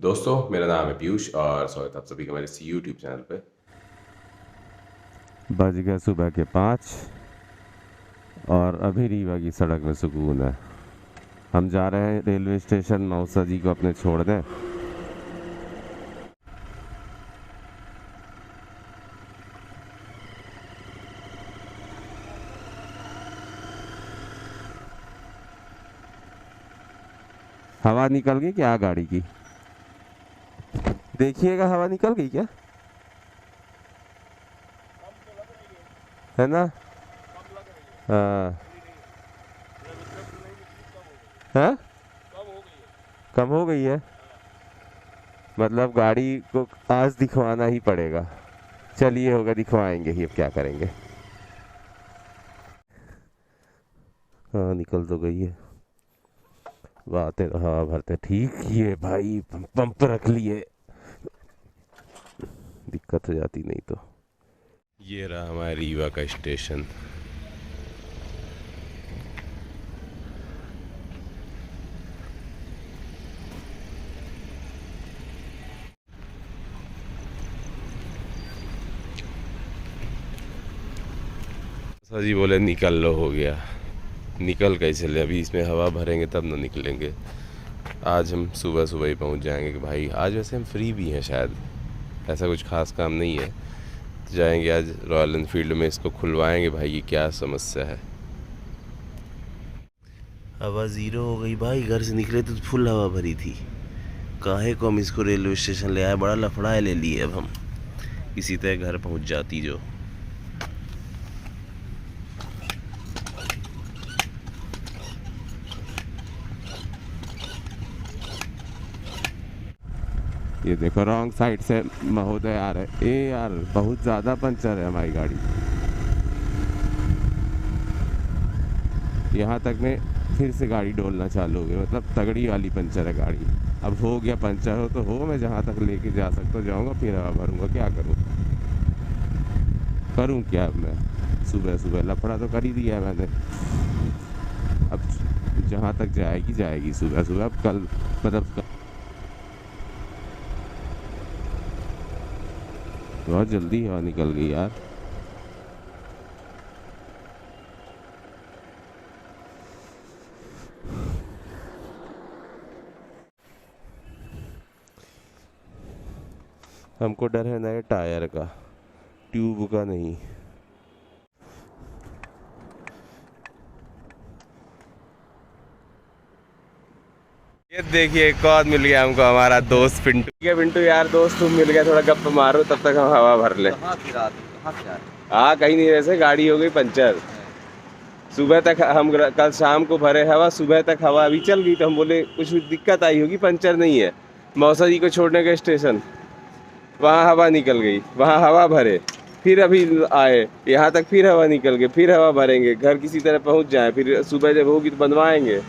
दोस्तों, मेरा नाम है पीयूष और स्वागत है आप सभी का मेरे इस यूट्यूब चैनल पे। बज गए सुबह के 5 और अभी रीवा की सड़क में सुकून है। हम जा रहे हैं रेलवे स्टेशन मौसा जी को अपने छोड़ दें। हवा निकल गई क्या गाड़ी की? देखिएगा, हवा निकल गई क्या? है ना? हाँ। हाँ, कम हो गई है। मतलब गाड़ी को आज दिखवाना ही पड़ेगा। चलिए, होगा, दिखवाएंगे ही, अब क्या करेंगे। हाँ, निकल तो गई है। बातें तो हवा भरते ठीक किए भाई, पंप रख लिए, दिक्कत हो जाती नहीं तो। ये रहा हमारा रीवा का स्टेशन। सर जी बोले निकल लो, हो गया। निकल कैसे ले, अभी इसमें हवा भरेंगे तब ना निकलेंगे। आज हम सुबह सुबह ही पहुंच जाएंगे कि भाई आज वैसे हम फ्री भी हैं, शायद ऐसा कुछ खास काम नहीं है। तो जाएंगे आज रॉयल एनफील्ड में, इसको खुलवाएंगे भाई। ये क्या समस्या है। हवा ज़ीरो हो गई भाई, घर से निकले तो फुल हवा भरी थी। काहे को हम इसको रेलवे स्टेशन ले आए, बड़ा लफड़ा ले लिए। अब हम किसी तरह घर पहुंच जाती जो। ये देखो, रॉन्ग साइड से महोदय आ रहे। ए यार, बहुत ज़्यादा पंचर है हमारी गाड़ी। यहाँ तक में फिर से गाड़ी डोलना चालू हो गई, मतलब तगड़ी वाली पंचर है गाड़ी। अब हो गया, पंचर हो तो हो, मैं जहाँ तक लेके जा सकता जाऊँगा, फिर हवा भरूँगा। क्या करूँ, करूँ क्या अब मैं? सुबह सुबह लफड़ा तो कर ही दिया है मैंने। अब जहाँ तक जाएगी जाएगी सुबह सुबह। अब कल, मतलब बहुत जल्दी हवा निकल गई यार। हमको डर है नए टायर का, ट्यूब का नहीं। ये देखिए कौन मिल गया हमको, हमारा दोस्त पिंटू। ठीक है पिंटू यार, दोस्त तुम मिल गया, थोड़ा गप्प मारो तब तक हम हवा भर ले। हाँ, कहीं नहीं, वैसे गाड़ी हो गई पंचर। सुबह तक हम कल शाम को भरे हवा, सुबह तक हवा अभी चल गई, तो हम बोले कुछ दिक्कत आई होगी, पंचर नहीं है। मौसा जी को छोड़ने का स्टेशन, वहाँ हवा निकल गई, वहाँ हवा भरे, फिर अभी आए यहाँ तक, फिर हवा निकल गई, फिर हवा भरेंगे, घर किसी तरह पहुँच जाए, फिर सुबह जब होगी तो बनवाएंगे।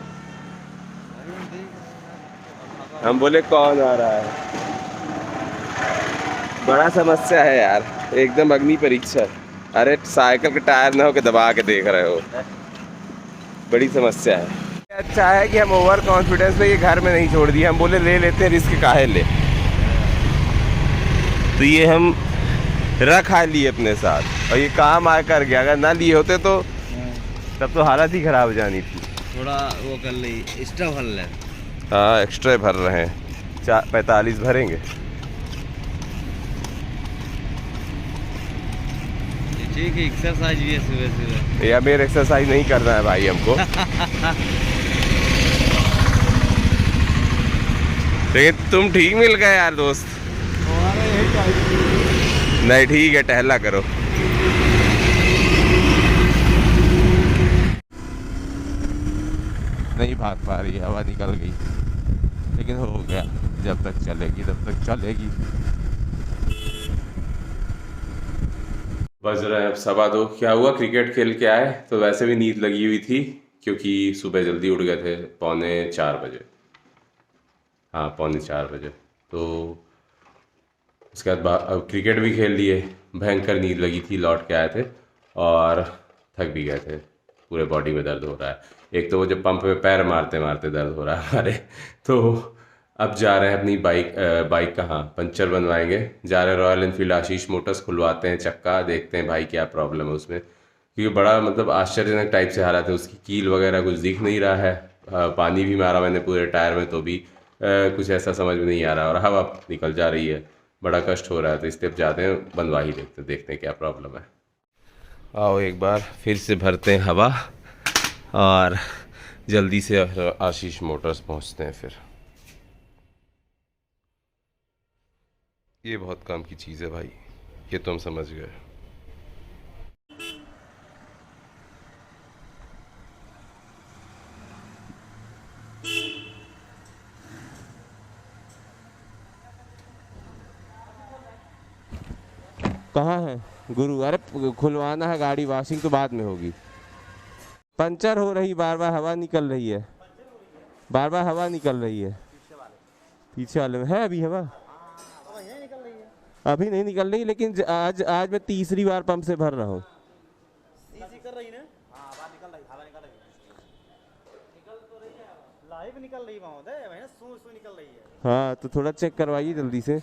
हम बोले कौन आ रहा है, बड़ा समस्या है यार, एकदम अग्नि परीक्षा। अरे साइकिल के टायर ना हो के दबा के देख रहे हो, बड़ी समस्या है। अच्छा है कि हम ओवर कॉन्फिडेंस में ये घर में नहीं छोड़ दिए, हम बोले ले लेते हैं, रिस्क काहे ले। तो ये हम रख आ लिए अपने साथ और ये काम आ कर गया। अगर ना लिए होते तो तब तो हालत ही खराब हो जानी थी। थोड़ा वो कर ली, एक्स्ट्रा भर ले। हाँ, एक्स्ट्रा भर रहे हैं, 45 भरेंगे। ठीक है, एक्सरसाइज भी है सुबह सुबह। या मेरे एक्सरसाइज नहीं करना है भाई हमको। लेकिन तुम ठीक मिल गए यार दोस्त। नहीं ठीक है, टहला करो। नहीं भाग पा रही, हवा निकल गई, लेकिन हो गया। जब तक चलेगी तब तक चलेगी। बज रहे हैं अब 2:15। क्या हुआ, क्रिकेट खेल के आए तो वैसे भी नींद लगी हुई थी, क्योंकि सुबह जल्दी उठ गए थे, 3:45 बजे। हाँ, 3:45 बजे। तो उसके बाद अब क्रिकेट भी खेल लिए। भयंकर नींद लगी थी, लौट के आए थे और थक भी गए थे, पूरे बॉडी में दर्द हो रहा है। एक तो वो जब पंप पे पैर मारते मारते दर्द हो रहा है हमारे, तो अब जा रहे हैं अपनी बाइक कहाँ पंचर बनवाएंगे। जा रहे हैं रॉयल एनफील्ड आशीष मोटर्स, खुलवाते हैं चक्का, देखते हैं भाई क्या प्रॉब्लम है उसमें, क्योंकि बड़ा मतलब आश्चर्यजनक टाइप से हालात है। उसकी कील वगैरह कुछ दिख नहीं रहा है, पानी भी मारा मैंने पूरे टायर में तो भी कुछ ऐसा समझ में नहीं आ रहा, और हवा निकल जा रही है, बड़ा कष्ट हो रहा है। तो इसलिए अब जाते हैं बनवा ही देखते हैं क्या प्रॉब्लम है। आओ एक बार फिर से भरते हैं हवा और जल्दी से आशीष मोटर्स पहुंचते हैं। फिर ये बहुत काम की चीज़ है भाई, ये तो हम समझ गए। कहाँ है गुरु? अरे खुलवाना है गाड़ी, वॉशिंग तो बाद में होगी। पंचर हो रही, बार बार हवा निकल रही है, बार बार हवा निकल रही है। पीछे वाले में है अभी हवा, अभी नहीं निकल रही, लेकिन आज मैं तीसरी बार पंप से भर रहा हूँ। हाँ तो थोड़ा चेक करवाइए जल्दी से।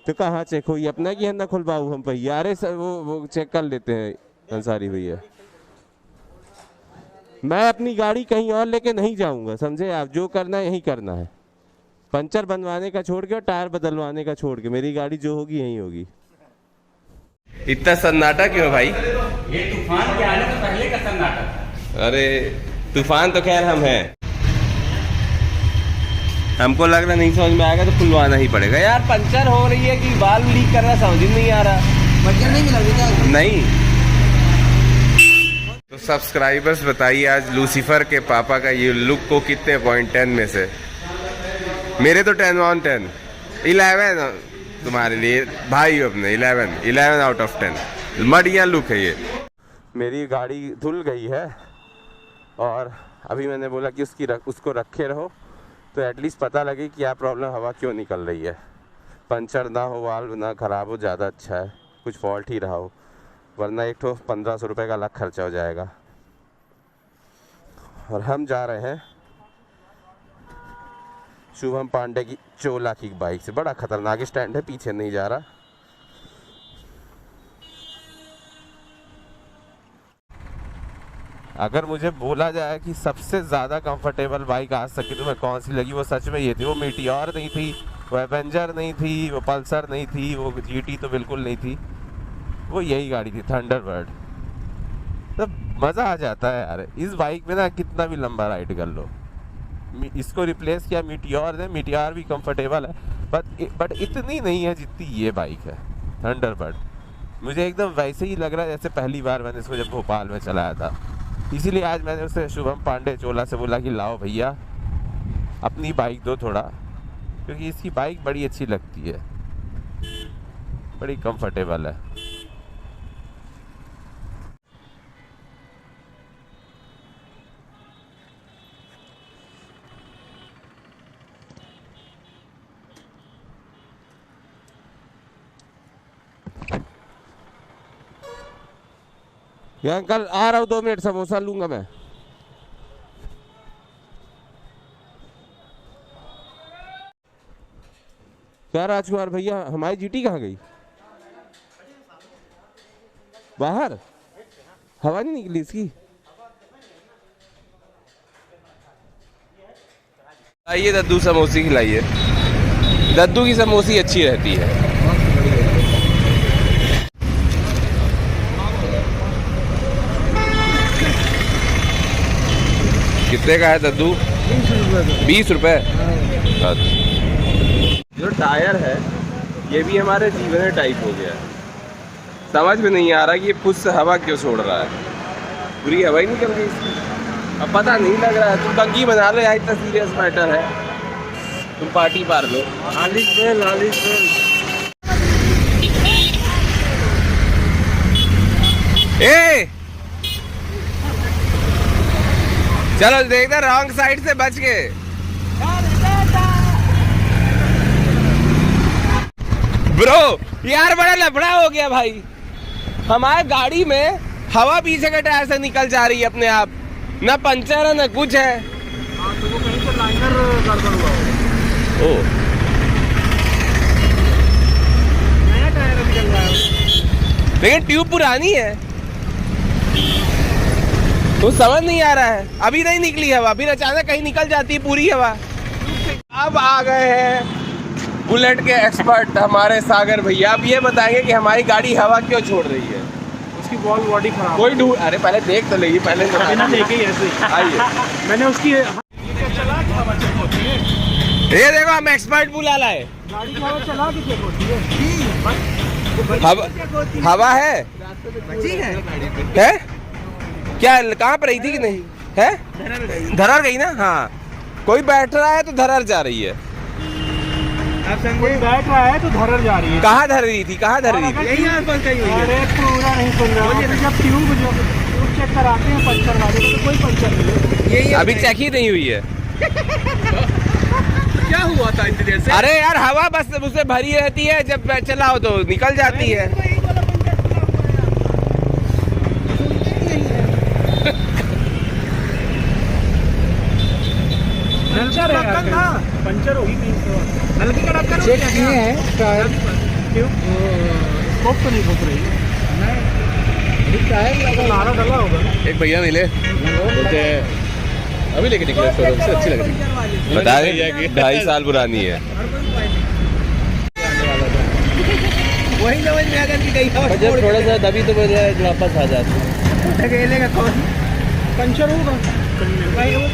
तो कहाँ चेक हुई? अपना की है ना खुलवाऊ हम भैया? अरे सर वो चेक कर लेते हैं अंसारी भैया। मैं अपनी गाड़ी कहीं और लेके नहीं जाऊंगा, समझे आप? जो करना है यही करना है, पंचर बनवाने का छोड़ के और टायर बदलवाने का छोड़ के। मेरी गाड़ी जो होगी यही होगी। इतना सन्नाटा क्यों भाई? ये तूफान के आने से पहले का सन्नाटा था। अरे तूफान तो खैर हम हैं, हमको लग रहा नहीं समझ में आएगा तो खुलवाना ही पड़ेगा यार। पंचर हो रही है कि बाल लीक कर रहा है, समझ ही नहीं आ रहा। पंचर नहीं मिला क्या? नहीं। तो सब्सक्राइबर्स बताइए आज लूसीफर के पापा का ये लुक को कितने पॉइंट 10 में से? मेरे तो 10 on 10, 11 तुम्हारे लिए भाई अपने 11 out of 10। बढ़िया लुक है ये। मेरी गाड़ी धुल गई है और अभी मैंने बोला कि उसको रखे रहो तो एटलीस्ट पता लगे क्या प्रॉब्लम, हवा क्यों निकल रही है। पंचर ना हो, वाल्व ना ख़राब हो, ज़्यादा अच्छा है, कुछ फॉल्ट ही रहा हो, वरना एक तो 1500 रुपये का अलग खर्चा हो जाएगा। और हम जा रहे हैं शुभम पांडे की चोला की बाइक से। बड़ा खतरनाक स्टैंड है, पीछे नहीं जा रहा। अगर मुझे बोला जाए कि सबसे ज़्यादा कंफर्टेबल बाइक आज तक की तो मैं कौन सी लगी, वो सच में ये थी। वो मीटियोर नहीं थी, वो एवेंजर नहीं थी, वो पल्सर नहीं थी, वो जीटी तो बिल्कुल नहीं थी, वो यही गाड़ी थी, थंडरबर्ड। तब मज़ा आ जाता है यार इस बाइक में ना, कितना भी लंबा राइड कर लो। इसको रिप्लेस किया मीटियोर ने, मीटियोर भी कंफर्टेबल है बट इतनी नहीं है जितनी ये बाइक है थंडरबर्ड। मुझे एकदम वैसे ही लग रहा है जैसे पहली बार मैंने इसको जब भोपाल में चलाया था। इसीलिए आज मैंने उसे शुभम पांडे चोला से बोला कि लाओ भैया अपनी बाइक दो थोड़ा, क्योंकि इसकी बाइक बड़ी अच्छी लगती है, बड़ी कंफर्टेबल है। अंकल आ रहा हूँ, 2 मिनट, समोसा लूंगा मैं। क्या राजकुमार भैया, हमारी जीटी कहाँ गई? बाहर हवा नहीं निकली इसकी? आइए दद्दू समोसी खिलाइए, दद्दू की समोसी अच्छी रहती है। कितने का है दद्दू? 20 रुपए। जो टायर है ये भी हमारे जीवन टाइप हो गया है, समझ में नहीं आ रहा कि ये खुद से हवा क्यों छोड़ रहा है, पूरी हवा ही निकल गई इसकी। अब पता नहीं लग रहा है, तुम टंकी बना लो यार, इतना सीरियस मैटर है, तुम पार्टी पार लो। लालिश ए चलो देखना, रॉन्ग साइड से बच गए। ब्रो यार बड़ा लफड़ा हो गया भाई, हमारे गाड़ी में हवा पीछे के टायर से निकल जा रही है अपने आप, ना पंचर है ना कुछ है। तो वो कहीं तो लाइन भयंकर गड़बड़ हुआ होगा। ओ नया टायर अभी चल रहा है। लेकिन ट्यूब पुरानी है, तो समझ नहीं आ रहा है। अभी नहीं निकली हवा, फिर अचानक कहीं निकल जाती है पूरी हवा। अब आ गए हैं बुलेट के एक्सपर्ट हमारे सागर भैया। अब ये बताएंगे कि हमारी गाड़ी हवा क्यों छोड़ रही है। उसकी बॉल बॉडी खराब कोई ढूंढ, अरे पहले देख तो लेगी, पहले तो बिना देखे ही ऐसे आइए। मैंने उसकी चला के हवा चेक होती है। ये देखो हम एक्सपर्ट बुला लाए। गाड़ी की हवा चला के चेक होती है। हवा है है क्या? कहाँ पर रही थी कि नहीं है? धरर गई ना। हाँ, कोई बैठ रहा है तो धरर जा रही है। कोई बैठ रहा है तो धरर जा रही है। कहाँ धर रही थी, कहाँ धर रही थी? यही आसपास कहीं हुई है। अरे पूरा नहीं सुन रहा। जब ट्यूब चेक कराते हैं पंचर वाले तो कोई पंचर नहीं है। अभी चेक ही नहीं हुई है। क्या हुआ था इतनी देर से? अरे यार हवा बस उससे भरी रहती है, जब चलाओ तो निकल जाती है। पंचर होगी 300। नल की ढक्कन चेक किए हैं टायर। क्यों स्कोप तो नहीं घुस रही है। टायर लगा नारा डला होगा। एक भैया मिले, बोलते अभी लेके निकले शोरूम से, अच्छी लग रही। बता रहे 2.5 साल पुरानी है। वही समझ में आकर की गई है। जब थोड़ा सा दबी तो वापस आ जाते। ढकेले का कौन पंचर होगा?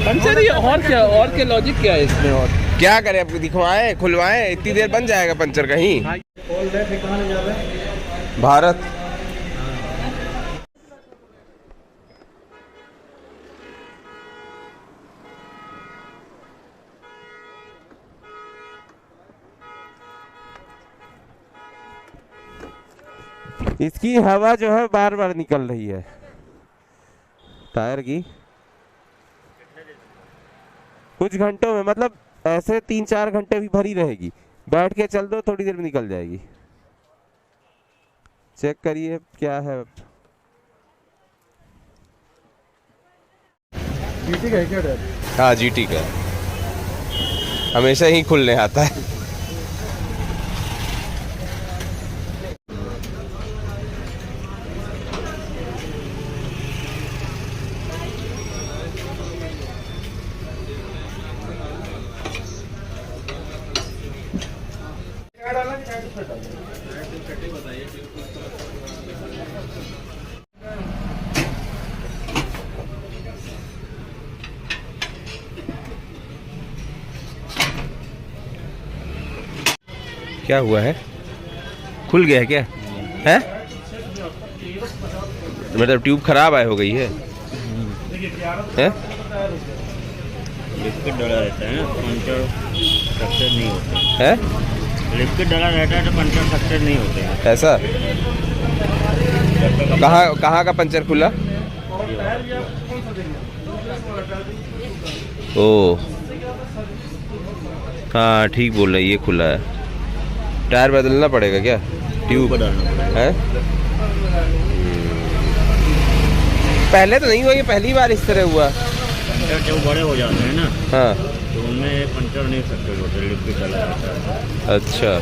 पंचर ही, और क्या लॉजिक क्या है इसमें? और क्या करें, अब दिखवाएं खुलवाएं, इतनी देर बन जाएगा पंचर कहीं। भारत इसकी हवा जो है बार बार निकल रही है टायर की। कुछ घंटों में, मतलब ऐसे 3-4 घंटे भी भरी रहेगी। बैठ के चल दो, थोड़ी देर में निकल जाएगी। चेक करिए क्या है। जीटी का है क्या टायर? हाँ जीटी का, हमेशा ही खुलने आता है। क्या हुआ है? खुल गया है क्या? है मतलब ट्यूब खराब है, हो गई है? लिक्विड डला रहता है ना, पंचर सक्सेस नहीं होता है? लिक्विड डला रहता है तो पंचर सक्सेस नहीं होते हैं। ऐसा? कहाँ का पंचर खुला? ओ हाँ ठीक बोल रहे, ये खुला है। टायर बदलना पड़ेगा क्या? ट्यूब बदलना पड़ेगा है? पहले तो नहीं हुआ, ये पहली बार इस तरह हुआ। पंचर जब बड़े हो जाते हैं ना, हाँ तो उनमें पंचर नहीं सक्सेस होते, लिक्विड डला रहता है। अच्छा,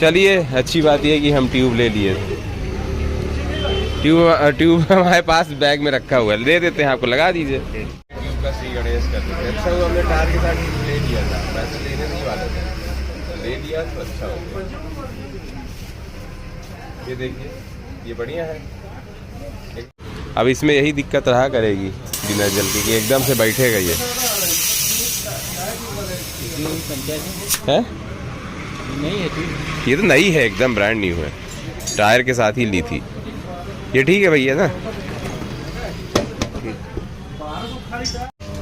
चलिए अच्छी बात ये कि हम ट्यूब ले लिए। ट्यूब हमारे पास बैग में रखा हुआ है, दे देते हैं आपको, लगा दीजिए। ट्यूब का श्री गणेश कर देते। अच्छा हुआ हमने टायर के साथ ट्यूब ले लिया था, वैसे लेने नहीं वाले थे, ले लिया तो अच्छा हो गया। ये देखिए, ये बढ़िया है। अब इसमें यही दिक्कत रहा करेगी बिना जल के, कि एकदम से बैठेगा ये है? नहीं है ये तो नई है, एकदम ब्रांड न्यू है, टायर के साथ ही ली थी। ये ठीक है भैया ना?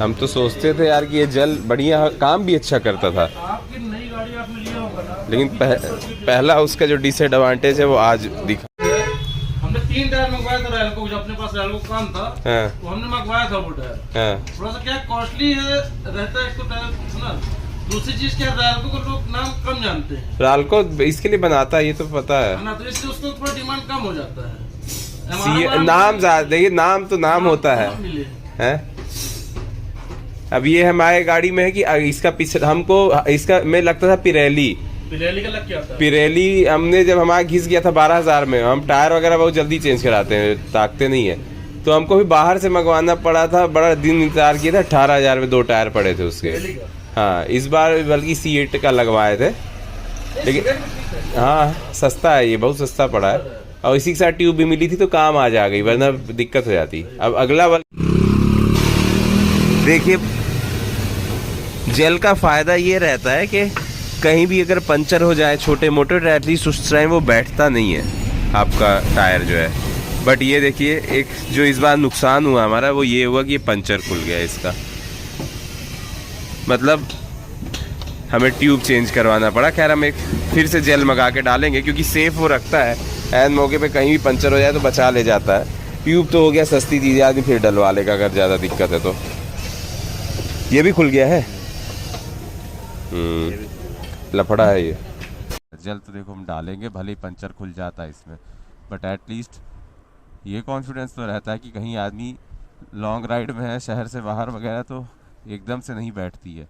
हम तो सोचते थे यार कि ये जल बढ़िया काम भी अच्छा करता था, लेकिन पहला उसका जो डिसएडवांटेज है वो आज दिखा। हमने 3 टायर मंगवाया था रैलको, जो अपने पास रैलको काम था। हाँ तो हमने मंगवाया था वो टायर। हाँ थोड़ा सा क्या कॉस्टली है रहता है एक तो टायर ना। दूसरी चीज क्या, रैलको को लोग नाम कम जानते हैं। रालको इसके लिए बनाता है, ये तो पता है ना, तो इसलिए उसको थोड़ा डिमांड कम हो जाता है। नाम ज्यादा, देखिए नाम तो नाम होता है मिले हैं? अब ये हमारे गाड़ी में है कि इसका पीछे हमको इसका में लगता था पिरेली पिरेली का लग क्या होता है? पिरेली हमने जब हमारा घिस गया था 12,000 में। हम टायर वगैरह बहुत जल्दी चेंज कराते हैं, ताकते नहीं है, तो हमको भी बाहर से मंगवाना पड़ा था। बड़ा दिन इंतजार किया था। 18,000 में 2 टायर पड़े थे उसके। हाँ, इस बार बल्कि C8 का लगवाए थे, लेकिन हाँ सस्ता है, ये बहुत सस्ता पड़ा है। और इसी के साथ ट्यूब भी मिली थी तो काम आ जा गई, वरना दिक्कत हो जाती। अब अगला वाला देखिए, जेल का फ़ायदा ये रहता है कि कहीं भी अगर पंचर हो जाए छोटे मोटे, तो एटलीस्ट उस टाइम वो बैठता नहीं है आपका टायर जो है। बट ये देखिए, एक जो इस बार नुकसान हुआ हमारा वो ये हुआ कि ये पंचर खुल गया इसका, मतलब हमें ट्यूब चेंज करवाना पड़ा। खैर हम एक फिर से जेल मंगा के डालेंगे, क्योंकि सेफ़ वो रखता है, ऐन मौके पे कहीं भी पंचर हो जाए तो बचा ले जाता है। ट्यूब तो हो गया सस्ती चीज़, आदमी फिर डलवा लेगा अगर ज़्यादा दिक्कत है तो। ये भी खुल गया है, लफड़ा है ये। जेल तो देखो हम डालेंगे, भले ही पंचर खुल जाता है इसमें, बट एटलीस्ट ये कॉन्फिडेंस तो रहता है कि कहीं आदमी लॉन्ग राइड में है शहर से बाहर वगैरह तो एकदम से नहीं बैठती है।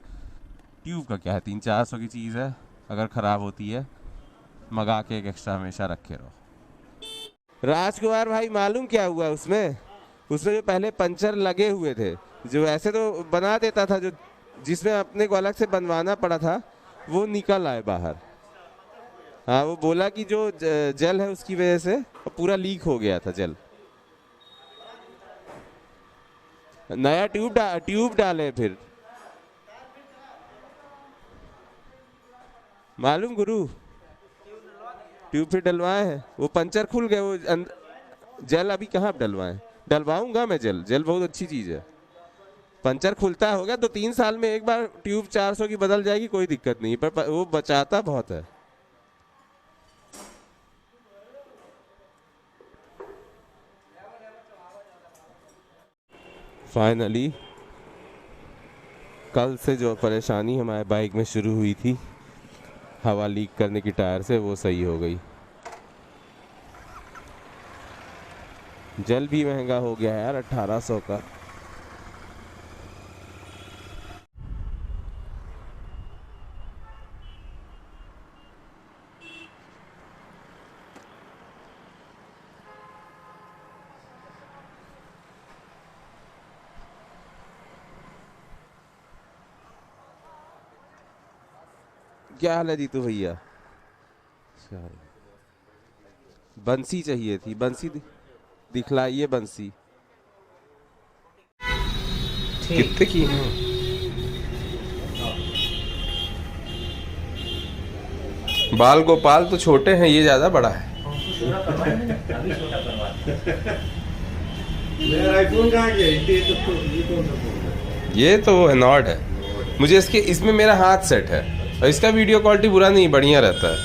ट्यूब का क्या है, 300-400 की चीज़ है, अगर ख़राब होती है मंगा के एक एक्स्ट्रा हमेशा रखे रहो। राजकुमार भाई, मालूम क्या हुआ उसमें जो पहले पंचर लगे हुए थे, जो ऐसे तो बना देता था, जो जिसमें अपने को अलग से बनवाना पड़ा था, वो निकल आए बाहर। हाँ, वो बोला कि जो जेल है उसकी वजह से पूरा लीक हो गया था जेल। नया ट्यूब डाले फिर, मालूम गुरु, ट्यूब फिर डलवाए हैं, वो पंचर खुल गए। वो जेल अभी कहाँ डलवाए, डलवाऊंगा मैं जेल बहुत अच्छी चीज़ है। पंचर खुलता होगा तो 3 साल में एक बार ट्यूब 400 की बदल जाएगी, कोई दिक्कत नहीं, पर वो बचाता बहुत है। फाइनली कल से जो परेशानी हमारे बाइक में शुरू हुई थी हवा लीक करने की टायर से, वो सही हो गई। जेल भी महंगा हो गया है यार, 1800 का। क्या हाल है जीतू भैया? बंसी चाहिए थी, बंसी दिखलाइए बंसी। कितने की है? बाल गोपाल तो छोटे हैं, ये ज्यादा बड़ा है। ये तो नॉट है, मुझे इसमें मेरा हाथ सेट है, और इसका वीडियो क्वालिटी बुरा नहीं, बढ़िया रहता है।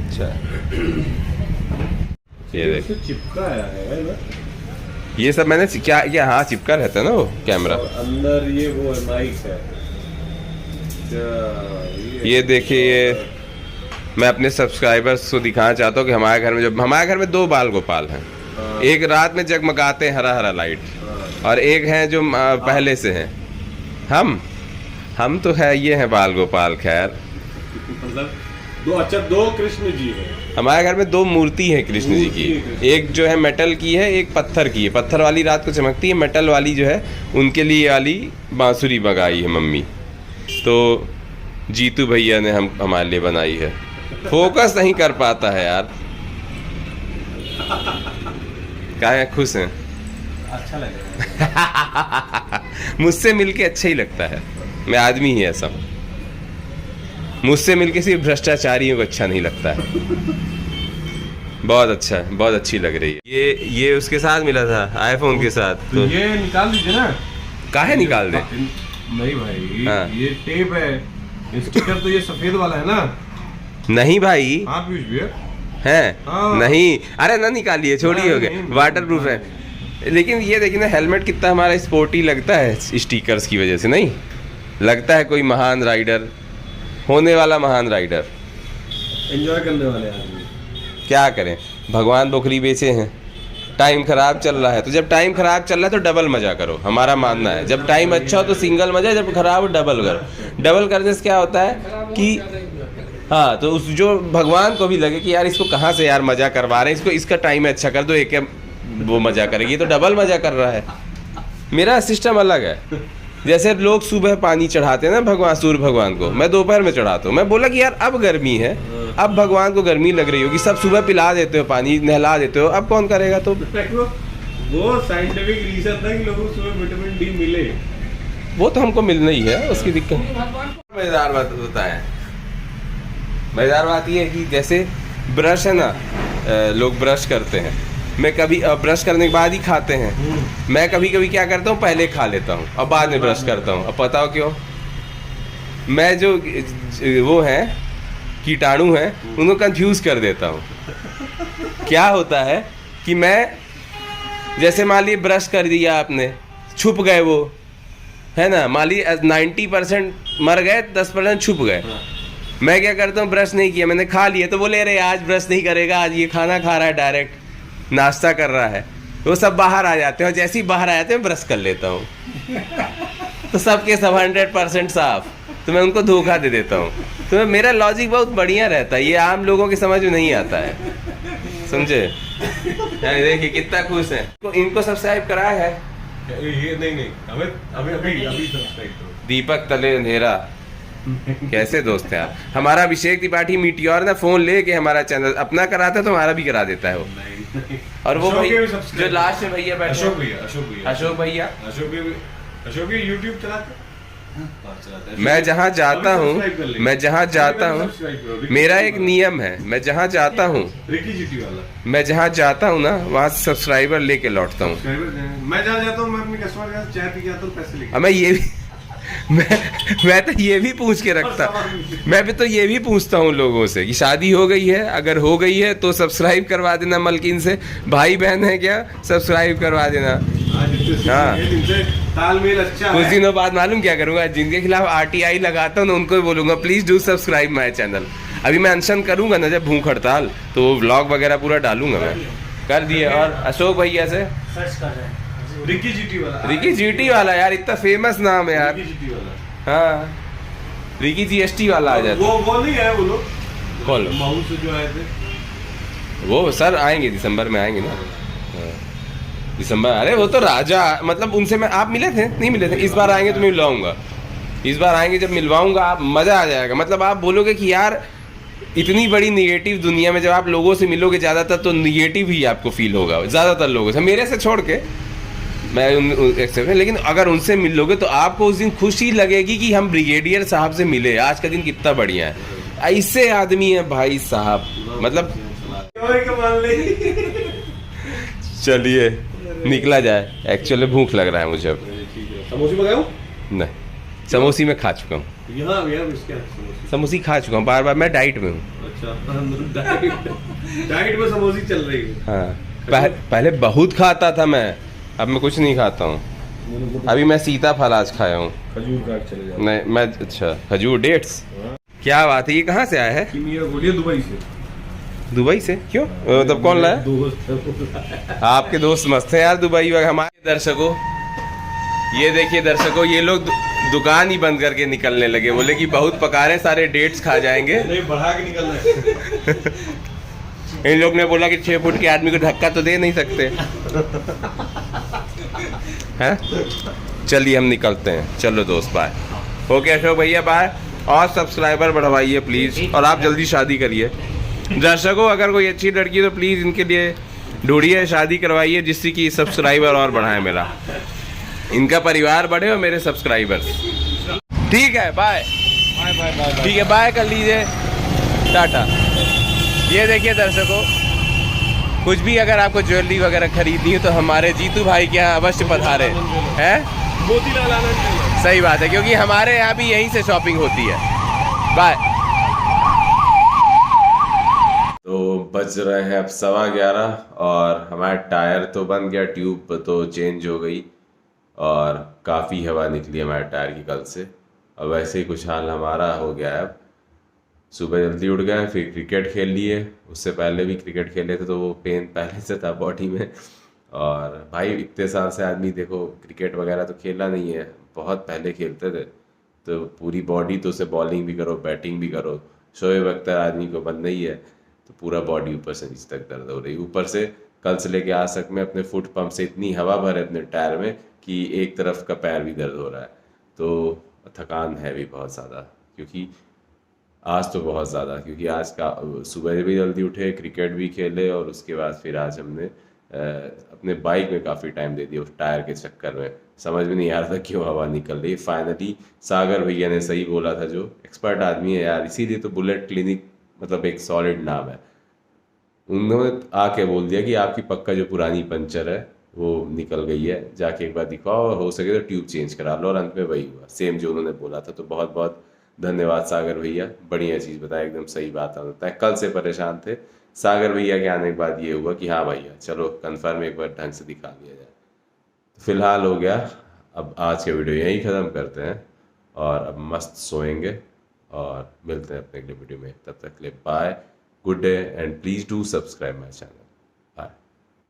अच्छा, ये देख चिपका है, ये सब मैंने क्या, ये हाँ चिपका रहता है ना वो कैमरा अंदर। ये वो माइक है। ये देखिए, ये मैं अपने सब्सक्राइबर्स को दिखाना चाहता हूँ कि हमारे घर में 2 बाल गोपाल हैं। एक रात में जगमगाते हैं हरा हरा लाइट, और एक हैं जो पहले से हैं। हम तो है, ये हैं बाल गोपाल। खैर मतलब 2 कृष्ण जी हैं हमारे घर में। 2 मूर्ति है कृष्ण जी की, एक जो है मेटल की है, एक पत्थर की है। पत्थर वाली रात को चमकती है, मेटल वाली जो है उनके लिए वाली बांसुरी मंगाई है मम्मी। तो जीतू भैया ने हमारे लिए बनाई है। फोकस नहीं कर पाता है यार। क्या है, खुश हैं? अच्छा लगेगा। मुझसे मिलके अच्छा ही लगता है, मैं आदमी ही ऐसा हूँ। मुझसे मिलके सिर्फ भ्रष्टाचारियों को अच्छा नहीं लगता है। बहुत अच्छा है, बहुत अच्छी लग रही है। ये उसके साथ मिला था, आईफोन के साथ। तो ये निकाल दीजिए ना। काहे निकाल दे? नहीं भाई, हाँ। ये टेप है, स्टिकर तो ये सफेद वाला है ना। नहीं भाई, हाँ पीयूष भैया है हाँ। नहीं, अरे ना निकालिए, छोड़िए, हो गया, वाटर प्रूफ है। लेकिन ये देखिए ना, हेलमेट कितना हमारा स्पोर्टी लगता है स्टिकर्स की वजह से। नहीं लगता है कोई महान राइडर, होने वाला महान राइडर, एंजॉय करने वाले आदमी। क्या करें, भगवान बकरी बेचे हैं, टाइम खराब चल रहा है, तो जब टाइम खराब चल रहा है तो डबल मजा करो, हमारा मानना है। जब टाइम अच्छा हो तो सिंगल मजा, जब खराब हो डबल करो। डबल करने से क्या होता है कि हाँ, तो उस जो भगवान को भी लगे कि यार इसको कहाँ से यार मजा करवा रहे हैं, इसको इसका टाइम अच्छा कर दो, एक वो मजा करेगी, तो डबल मजा कर रहा है। मेरा सिस्टम अलग है। जैसे लोग सुबह पानी चढ़ाते हैं ना भगवान, सूर्य भगवान को, मैं दोपहर में चढ़ाता हूँ। मैं बोला कि यार अब गर्मी है, अब भगवान को गर्मी लग रही होगी, सब सुबह पिला देते हो पानी, नहला देते हो, अब कौन करेगा? तो वो साइंटिफिक रीजन था कि लोगों को सुबह विटामिन डी मिले, वो तो हमको मिलना ही है, उसकी दिक्कत। मजेदार बात बताएं, मजेदार बात ये है कि जैसे ब्रश है ना, लोग ब्रश करते हैं, मैं कभी ब्रश करने के बाद ही खाते हैं। मैं कभी कभी क्या करता हूँ, पहले खा लेता हूँ और बाद में ब्रश करता हूँ। अब पता हो क्यों? मैं जो वो हैं कीटाणु हैं उनको कंफ्यूज कर देता हूँ। क्या होता है कि मैं जैसे मान लीजिए ब्रश कर दिया आपने, छुप गए वो, है ना, मान लीजिए 90% मर गए, 10% छुप गए। मैं क्या करता हूँ, ब्रश नहीं किया, मैंने खा लिया, तो बोले अरे आज ब्रश नहीं करेगा, आज ये खाना खा रहा है, डायरेक्ट नाश्ता कर रहा है, वो सब बाहर आ जाते हैं, और जैसे ही बाहर आ जाते हैं ब्रश कर लेता हूँ। तो सबके सब 100% साफ, तो मैं उनको धोखा दे देता हूँ। तो मेरा लॉजिक बहुत बढ़िया रहता है, ये आम लोगों की समझ में नहीं आता है, समझे? देखिए कितना खुश है। इनको सब्सक्राइब कराया है ये नहीं हमें अभी सब्सक्राइब करो। दीपक तले अंधेरा, कैसे दोस्त हैं आप? हमारा अभिषेक त्रिपाठी मीटियोर ना फोन लेके हमारा चैनल अपना कराता है तो हमारा भी करा देता है वो। और वो भाई जो लास्ट में भैया बैठे, अशोक भैया यूट्यूब चलाते हैं। मैं जहाँ जाता हूँ, मेरा एक नियम है, मैं जहाँ जाता हूँ, मैं जहाँ जाता हूँ ना, वहाँ से सब्सक्राइबर लेके लौटता हूँ। मैं जहाँ जाता हूँ, मैं अपने कस्टमर के साथ चाय पी के आता हूँ, पैसे लेके। मैं ये भी मैं तो ये भी पूछ के रखता, मैं भी तो ये भी पूछता हूँ लोगों से कि शादी हो गई है, अगर हो गई है तो सब्सक्राइब करवा देना मलकिन से, भाई बहन है क्या, सब्सक्राइब करवा देना। हाँ, तालमेल अच्छा कुछ दिनों बाद मालूम क्या करूंगा, जिनके खिलाफ RTI लगाता हूँ ना उनको बोलूंगा please do subscribe my channel. अभी मैं अनशन करूंगा ना जब भूख हड़ताल, तो व्लॉग वगैरह पूरा डालूंगा मैं, कर दिए। और अशोक भैया से सर्च कर रहे हैं, रिकी जीटी वाला यार, इतना फेमस नाम है यार। हाँ, रिकी GST वाला आ जाता। वो नहीं है, वो लोग कौन लोग? महू से जो आए थे वो सर आएंगे दिसंबर में, आएंगे ना दिसंबर। अरे वो तो राजा, मतलब उनसे मैं, आप मिले थे? नहीं मिले थे। इस बार आएंगे तो मैं मिलवाऊंगा, इस बार आएंगे जब मिलवाऊंगा, आप मजा आ जाएगा। मतलब आप बोलोगे कि यार इतनी बड़ी निगेटिव दुनिया में जब आप लोगों से मिलोगे ज्यादातर, तो निगेटिव ही आपको फील होगा ज्यादातर लोगों से, मेरे से छोड़ के। मैं एक्सेप्ट, लेकिन अगर उनसे मिलोगे तो आपको उस दिन खुशी लगेगी कि हम ब्रिगेडियर साहब से मिले, आज का दिन कितना बढ़िया है। ऐसे आदमी है भाई साहब, मतलब चलिए निकला जाए, एक्चुअली भूख लग रहा है मुझे अब। समोसे मंगाऊं? नहीं, समोसी में खा चुका हूँ, समोसी खा चुका हूँ बार बार, मैं डाइट में हूँ। अच्छा, डाइट में समोसी चल रही है। हाँ, पहले बहुत खाता था मैं, अब मैं कुछ नहीं खाता हूँ। अभी मैं सीताफल आज खाया हूँ, खजूर काट चले जाओ। नहीं मैं, अच्छा खजूर, डेट्स। क्या बात है, ये कहाँ से आया है? दुबई से। दुबई से क्यों, मतलब कौन लाया? आपके दोस्त मस्त हैं यार दुबई वाले। हमारे दर्शकों, ये देखिए दर्शकों, ये लोग दुकान ही बंद करके निकलने लगे, बोले कि बहुत पका रहे, सारे डेट्स खा जाएंगे। नहीं, बढ़ा के निकल रहे। इन लोग ने बोला कि 6 फुट के आदमी को धक्का तो दे नहीं सकते हैं। चलिए हम निकलते हैं, चलो दोस्त बाय। ओके अशोक भैया बाय, और सब्सक्राइबर बढ़वाइए प्लीज, और आप जल्दी शादी करिए। दर्शकों अगर कोई अच्छी लड़की है तो प्लीज इनके लिए ढूंढिए, शादी करवाइए, जिससे कि सब्सक्राइबर और बढ़ाए मेरा, इनका परिवार बढ़े और मेरे सब्सक्राइबर्स। ठीक है बाय, ठीक है बाय कर लीजिए, टाटा। ये देखिए दर्शकों, कुछ भी अगर आपको ज्वेलरी वगैरह खरीदनी हो तो हमारे जीतू भाई के यहाँ अवश्य पधारे हैं। मोतीलाल आनंद। सही बात है, क्योंकि हमारे यहाँ भी यहीं से शॉपिंग होती है। बाय। तो बज रहे हैं अब 11:15 और हमारा टायर तो बन गया, ट्यूब तो चेंज हो गई और काफ़ी हवा निकली हमारे टायर की कल से। और वैसे ही कुछ हाल हमारा हो गया है। अब सुबह जल्दी उठ गए, फिर क्रिकेट खेल लिए, उससे पहले भी क्रिकेट खेले थे तो वो पेन पहले से था बॉडी में, और भाई इतने साल से आदमी देखो क्रिकेट वगैरह तो खेला नहीं है, बहुत पहले खेलते थे, तो पूरी बॉडी तो उसे बॉलिंग भी करो बैटिंग भी करो। शोएब अख्तर आदमी को बंद नहीं है तो पूरा बॉडी ऊपर से नीचे तक दर्द हो रही, ऊपर से कल से लेके आज तक में अपने फुट पंप से इतनी हवा भरे अपने टायर में कि एक तरफ का पैर भी दर्द हो रहा है। तो थकान है भी बहुत ज़्यादा, क्योंकि आज तो बहुत ज़्यादा, क्योंकि आज का सुबह भी जल्दी उठे, क्रिकेट भी खेले, और उसके बाद फिर आज हमने अपने बाइक में काफ़ी टाइम दे दिया उस टायर के चक्कर में। समझ में नहीं आ रहा था क्यों हवा निकल रही। फाइनली सागर भैया ने सही बोला था, जो एक्सपर्ट आदमी है यार, इसीलिए तो बुलेट क्लिनिक मतलब एक सॉलिड नाम है। उन्होंने आके बोल दिया कि आपकी पक्का जो पुरानी पंचर है वो निकल गई है, जाके एक बार दिखाओ और हो सके तो ट्यूब चेंज करा लो, और अंत में वही हुआ सेम जो उन्होंने बोला था। तो बहुत बहुत धन्यवाद सागर भैया, बढ़िया चीज़ बताया, एकदम सही बात होता है। कल से परेशान थे, सागर भैया के आने के बाद ये हुआ कि हाँ भैया चलो कंफर्म एक बार ढंग से दिखा लिया जाए। तो फिलहाल हो गया, अब आज के वीडियो यहीं ख़त्म करते हैं और अब मस्त सोएंगे और मिलते हैं अपने अगले वीडियो में। तब तक के लिए bye, good day and please do subscribe my channel.